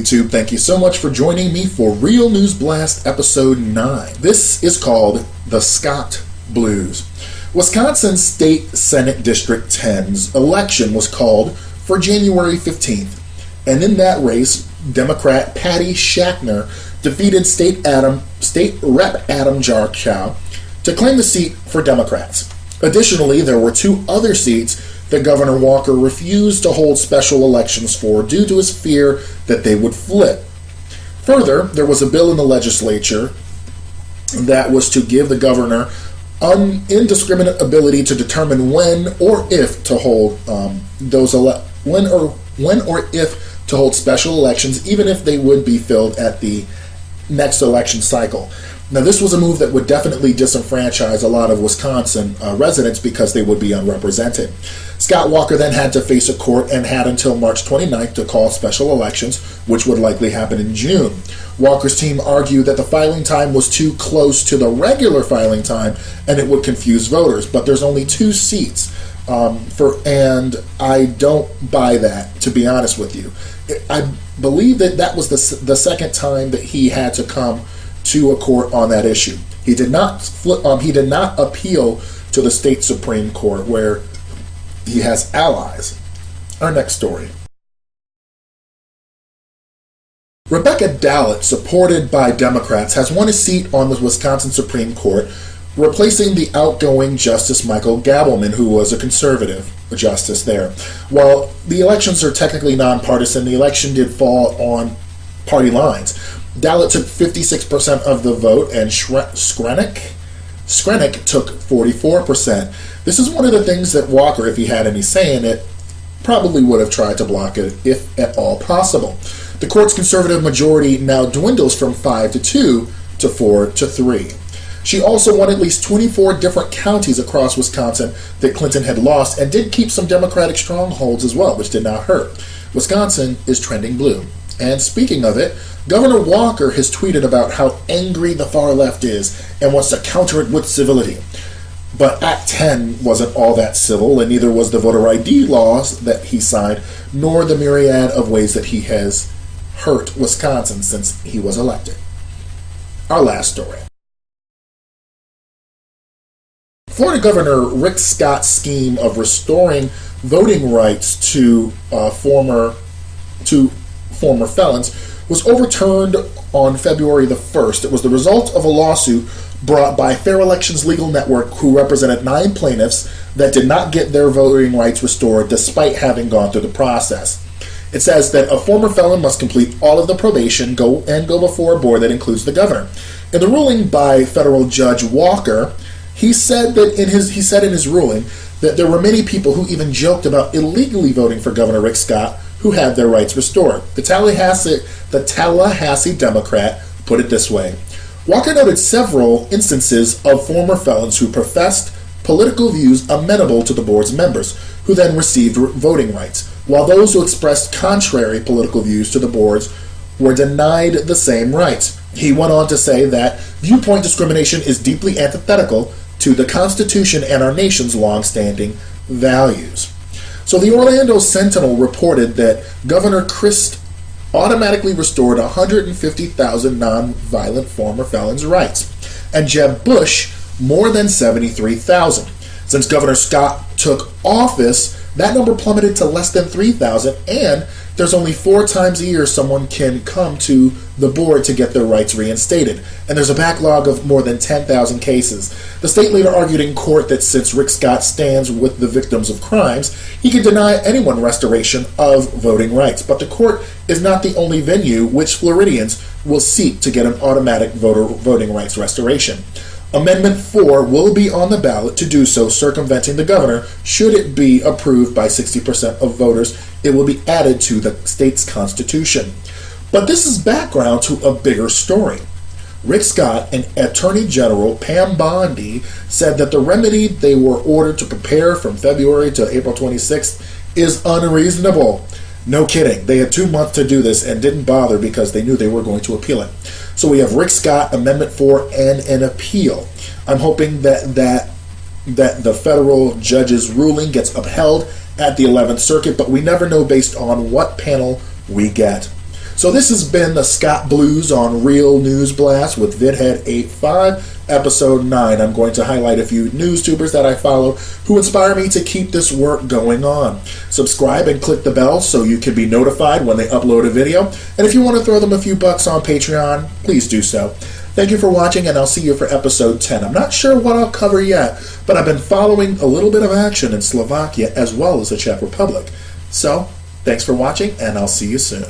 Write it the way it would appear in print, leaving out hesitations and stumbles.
YouTube. Thank you so much for joining me for Real Newsblast Episode 9. This is called The Scott Blues. Wisconsin State Senate District 10's election was called for January 15th, and in that race, Democrat Patty Shackner defeated State Rep. Adam Jarchow to claim the seat for Democrats. Additionally, there were two other seats that Governor Walker refused to hold special elections for due to his fear that they would flip. Further, there was a bill in the legislature that was to give the governor indiscriminate ability to determine when or if to hold to hold special elections, even if they would be filled at the next election cycle. Now, this was a move that would definitely disenfranchise a lot of Wisconsin residents because they would be unrepresented. Scott Walker then had to face a court and had until March 29th to call special elections, which would likely happen in June. Walker's team argued that the filing time was too close to the regular filing time and it would confuse voters, but there's only two seats. And I don't buy that, to be honest with you. I believe that was the second time that he had to come to a court on that issue. He did not appeal to the state Supreme Court, where he has allies. Our next story. Rebecca Dallet, supported by Democrats, has won a seat on the Wisconsin Supreme Court, replacing the outgoing Justice Michael Gableman, who was a conservative justice there. While the elections are technically nonpartisan, the election did fall on party lines. Dallet took 56% of the vote, and Skrenik took 44%. This is one of the things that Walker, if he had any say in it, probably would have tried to block it, if at all possible. The court's conservative majority now dwindles from 5-2 to 4-3. She also won at least 24 different counties across Wisconsin that Clinton had lost, and did keep some Democratic strongholds as well, which did not hurt. Wisconsin is trending blue. And speaking of it, Governor Walker has tweeted about how angry the far left is and wants to counter it with civility. But Act 10 wasn't all that civil, and neither was the voter ID laws that he signed, nor the myriad of ways that he has hurt Wisconsin since he was elected. Our last story. Florida Governor Rick Scott's scheme of restoring voting rights to former felons was overturned on February the 1st. It was the result of a lawsuit brought by Fair Elections Legal Network, who represented 9 plaintiffs that did not get their voting rights restored despite having gone through the process. It says that a former felon must complete all of the probation, go before a board that includes the governor. In the ruling by federal Judge Walker, he said in his ruling that there were many people who even joked about illegally voting for Governor Rick Scott who had their rights restored. The Tallahassee Democrat put it this way. Walker noted several instances of former felons who professed political views amenable to the board's members, who then received voting rights, while those who expressed contrary political views to the boards were denied the same rights. He went on to say that viewpoint discrimination is deeply antithetical to the Constitution and our nation's long-standing values. So the Orlando Sentinel reported that Governor Christ automatically restored 150,000 non-violent former felons' rights, and Jeb Bush more than 73,000. Since Governor Scott took office, that number plummeted to less than 3,000, and there's only 4 times a year someone can come to the board to get their rights reinstated, and there's a backlog of more than 10,000 cases. The state leader argued in court that since Rick Scott stands with the victims of crimes, he can deny anyone restoration of voting rights. But the court is not the only venue which Floridians will seek to get an automatic voting rights restoration. Amendment 4 will be on the ballot to do so, circumventing the governor. Should it be approved by 60% of voters, it will be added to the state's constitution. But this is background to a bigger story. Rick Scott and Attorney General Pam Bondi said that the remedy they were ordered to prepare from February to April 26th is unreasonable. No kidding. They had 2 months to do this and didn't bother because they knew they were going to appeal it. So we have Rick Scott, Amendment 4, and an appeal. I'm hoping that the federal judge's ruling gets upheld at the 11th Circuit, but we never know based on what panel we get. So this has been the Scott Blues on Real Newsblast with VidHead85, episode 9. I'm going to highlight a few NewsTubers that I follow who inspire me to keep this work going on. Subscribe and click the bell so you can be notified when they upload a video. And if you want to throw them a few bucks on Patreon, please do so. Thank you for watching, and I'll see you for episode 10. I'm not sure what I'll cover yet, but I've been following a little bit of action in Slovakia as well as the Czech Republic. So, thanks for watching, and I'll see you soon.